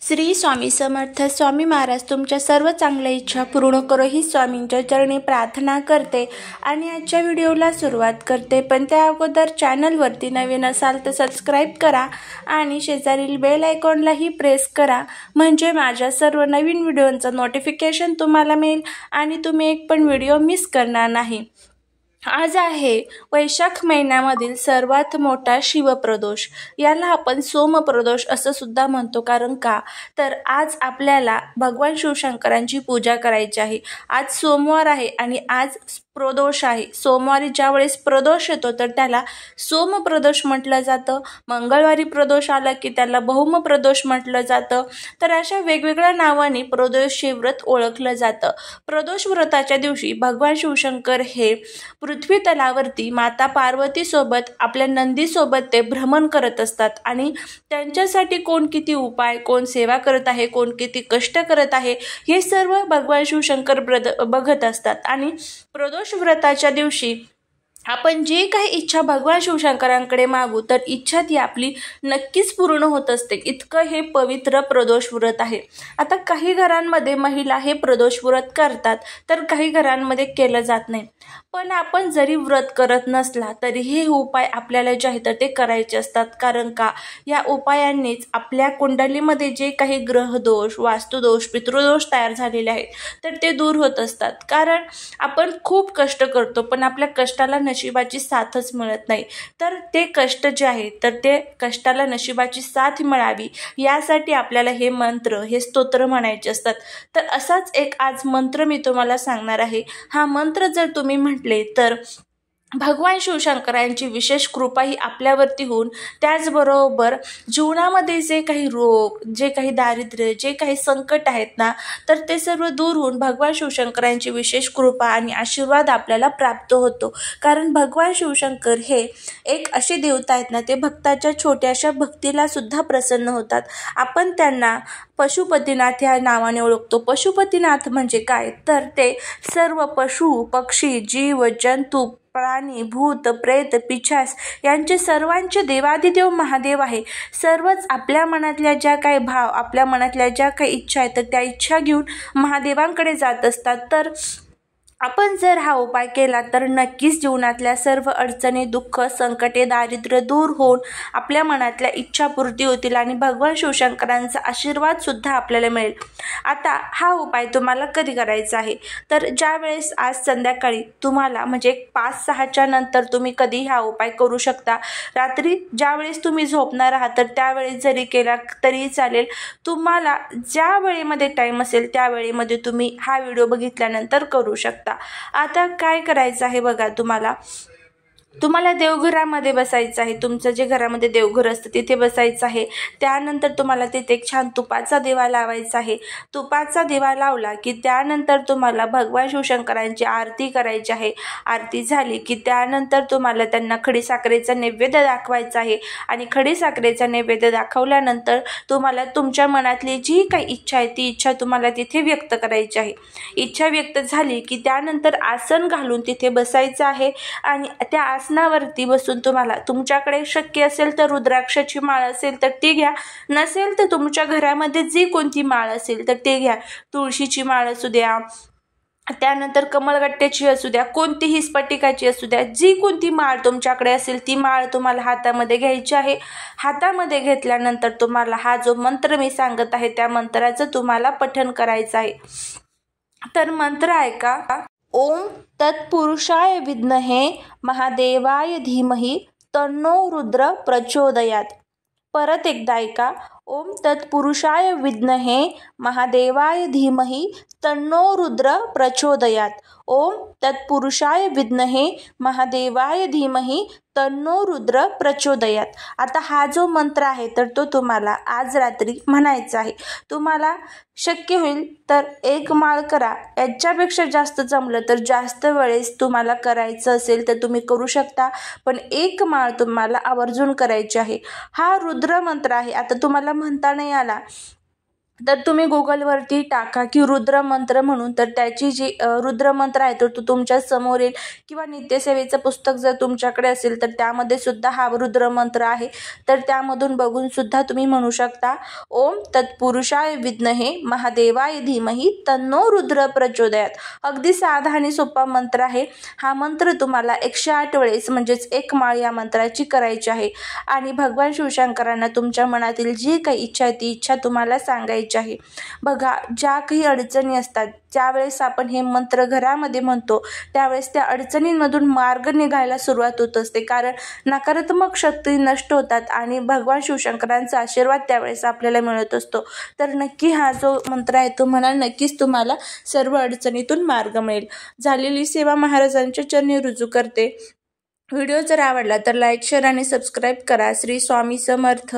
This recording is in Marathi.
श्री स्वामी समर्थ. स्वामी महाराज तुमच्या सर्व चांगल्या इच्छा पूर्ण करो ही स्वामींच्या चरणी प्रार्थना करते आणि आजच्या व्हिडिओला सुरुवात करते. पण त्या अगोदर चॅनलवरती नवीन असाल तर सबस्क्राईब करा आणि शेजारील बेल आयकॉनलाही प्रेस करा, म्हणजे माझ्या सर्व नवीन व्हिडिओंचं नोटिफिकेशन तुम्हाला मिळेल आणि तुम्ही एक पण व्हिडिओ मिस करणार नाही. आज आहे वैशाख महिन्यामधील सर्वात मोठा शिवप्रदोष. याला आपण सोमप्रदोष असं सुद्धा म्हणतो. कारण का तर आज आपल्याला भगवान शिवशंकरांची पूजा करायची आहे. आज सोमवार आहे आणि आज प्रदोष आहे. सोमवारी ज्या वेळेस प्रदोष येतो तर त्याला सोमप्रदोष म्हटलं जातं. मंगळवारी प्रदोष आला की त्याला भौमप्रदोष म्हटलं जातं. तर अशा वेगवेगळ्या नावाने प्रदोषी व्रत ओळखलं जातं. प्रदोष व्रताच्या दिवशी भगवान शिवशंकर हे पृथ्वी तलावरती माता पार्वती सोबत आपल्या नंदी सोबत ते भ्रमण करत असतात आणि त्यांच्यासाठी कोण किती उपाय, कोण सेवा करत आहे, कोण किती कष्ट करत आहे, हे सर्व भगवान शिवशंकर बघत असतात. आणि प्रदोष व्रताच्या दिवशी आपण जे काही इच्छा भगवान शिवशंकरांकडे मागू तर इच्छा ती आपली नक्कीच पूर्ण होत असते. इतकं हे पवित्र प्रदोष व्रत आहे. आता काही घरांमध्ये महिला हे प्रदोष व्रत करतात तर काही घरांमध्ये केलं जात नाही. पण आपण जरी व्रत करत नसला तरी हे उपाय आपल्याला जे आहे तर ते करायचे असतात. कारण का या उपायांनीच आपल्या कुंडलीमध्ये जे काही ग्रहदोष, वास्तुदोष, पितृदोष तयार झालेले आहेत तर ते दूर होत असतात. कारण आपण खूप कष्ट करतो पण आपल्या कष्टाला नशिबाची साथच मिळत नाही. तर ते कष्ट जे आहे तर ते कष्टाला नशिबाची साथ मिळावी यासाठी आपल्याला हे मंत्र, हे स्तोत्र म्हणायचे असतात. तर असाच एक आज मंत्र मी तुम्हाला सांगणार आहे. हा मंत्र जर तुम्ही म्हटले तर भगवान शिवशंकरांची विशेष कृपा ही आपल्यावरती होऊन त्याचबरोबर जीवनामध्ये जे काही रोग, जे काही दारिद्र्य, जे काही संकट आहेत ना तर ते सर्व दूर होऊन भगवान शिवशंकरांची विशेष कृपा आणि आशीर्वाद आपल्याला प्राप्त होतो. कारण भगवान शिवशंकर हे एक अशी देवता आहेत ना, ते भक्ताच्या छोट्याशा भक्तीला सुद्धा प्रसन्न होतात. आपण त्यांना पशुपतीनाथ या नावाने ओळखतो. पशुपतीनाथ म्हणजे काय तर ते सर्व पशु, पक्षी, जीव, जंतू, प्राणी, भूत, प्रेत, पिशाच यांचे सर्वांचे देवादिदेव महादेव आहे. सर्वच आपल्या मनातल्या ज्या काही भाव, आपल्या मनातल्या ज्या काही इच्छा आहेत तर त्या इच्छा घेऊन महादेवांकडे जात असतात. तर आपण जर हा उपाय केला तर नक्कीच जीवनातल्या सर्व अडचणी, दुःख, संकटे, दारिद्र्य दूर होऊन आपल्या मनातल्या इच्छापूर्ती होतील आणि भगवान शिवशंकरांचा आशीर्वाद सुद्धा आपल्याला मिळेल. आता हा उपाय तुम्हाला कधी करायचा आहे तर ज्या वेळेस आज संध्याकाळी तुम्हाला म्हणजे 5-6च्या नंतर तुम्ही कधी हा उपाय करू शकता. रात्री ज्या वेळेस तुम्ही झोपणार आहात तर त्यावेळेस जरी केला तरी चालेल. तुम्हाला ज्या वेळेमध्ये टाईम असेल त्या वेळेमध्ये तुम्ही हा व्हिडिओ बघितल्यानंतर करू शकता. आता काय करायचं आहे बघा, तुम्हाला देवघरामध्ये बसायचं आहे. तुमचं जे घरामध्ये देवघर असतं तिथे बसायचं आहे. त्यानंतर तुम्हाला तिथे एक छान तुपाचा दिवा लावायचा आहे. तुपाचा दिवा लावला की त्यानंतर तुम्हाला भगवान शिवशंकरांची आरती करायची आहे. आरती झाली की त्यानंतर तुम्हाला त्यांना खडीसाखरेचा नैवेद्य दाखवायचा आहे आणि खडीसाखरेचा नैवेद्य दाखवल्यानंतर तुम्हाला तुमच्या मनातली जी काही इच्छा आहे ती इच्छा तुम्हाला तिथे व्यक्त करायची आहे. इच्छा व्यक्त झाली की त्यानंतर आसन घालून तिथे बसायचं आहे आणि त्या आसनावरती बसून तुम्हाला तुमच्याकडे शक्य असेल तर रुद्राक्षाची माळ असेल तर ती घ्या, नसेल तर तुमच्या घरामध्ये जी कोणती माळ असेल तर ते घ्या. तुळशीची माळ असू द्या, त्यानंतर कमळगट्ट्याची असू द्या, कोणतीही स्फटिकाची असू द्या, जी कोणती माळ तुमच्याकडे असेल ती माळ तुम्हाला हातामध्ये घ्यायची आहे. हातामध्ये घेतल्यानंतर तुम्हाला हा जो मंत्र मी सांगत आहे त्या मंत्राचं तुम्हाला पठण करायचं आहे. तर मंत्र ऐका. ओम तत्पुरुषाय विद्महे महादेवाय धीमहि तन्नो रुद्र प्रचोदयात. परत एकदा ऐका. ओम तत्पुरुषाय विद्महे महादेवाय धीमहि तन्नो रुद्र प्रचोदयात. ओम तत्पुरुषाय विद्महे महादेवाय धीमहि तन्नो रुद्र प्रचोदयात. आता हा जो मंत्र आहे तर तो तुम्हाला आज रात्री म्हणायचा आहे. तुम्हाला शक्य होईल तर 1 माळ करा. याच्यापेक्षा जास्त जमलं तर जास्त वेळेस तुम्हाला करायचं असेल तर तुम्ही करू शकता, पण 1 माळ तुम्हाला आवर्जून करायची आहे. हा रुद्र मंत्र आहे. आता तुम्हाला म्हणता नाही आला तर तुम्ही गुगलवरती टाका की रुद्र मंत्र म्हणून, तर त्याची जी रुद्र मंत्र आहे तो तुमच्या समोर येईल, किंवा नित्यसेवेचं पुस्तक जर तुमच्याकडे असेल तर त्यामध्ये सुद्धा हा रुद्र मंत्र आहे, तर त्यामधून बघून सुद्धा तुम्ही म्हणू शकता. ओम तत्पुरुषाय विद्महे महादेवाय धीमहि तन्नो रुद्र प्रचोदयात. अगदी साधा आणि सोपा मंत्र आहे. हा मंत्र तुम्हाला 108 वेळेस म्हणजेच 1 माळ या मंत्राची करायची आहे आणि भगवान शिवशंकरांना तुमच्या मनातील जी काही इच्छा आहे ती इच्छा तुम्हाला सांगायची आहे. बघा, ज्या काही अडचणी असतात ज्यावेळेस आपण हे मंत्र घरामध्ये म्हणतो त्यावेळेस त्या अडचणींमधून मार्ग निघायला सुरुवात होत असते, कारण नकारात्मक शक्ती नष्ट होतात आणि भगवान शिवशंकरांचा आशीर्वाद त्यावेळेस आपल्याला मिळत असतो. तर नक्की हा जो मंत्र आहे तो म्हणा, नक्कीच तुम्हाला सर्व अडचणीतून मार्ग मिळेल. झालेली सेवा महाराजांच्या चरणी रुजू करते. व्हिडिओ जर आवडला तर लाईक, शेअर आणि सबस्क्राईब करा. श्री स्वामी समर्थ.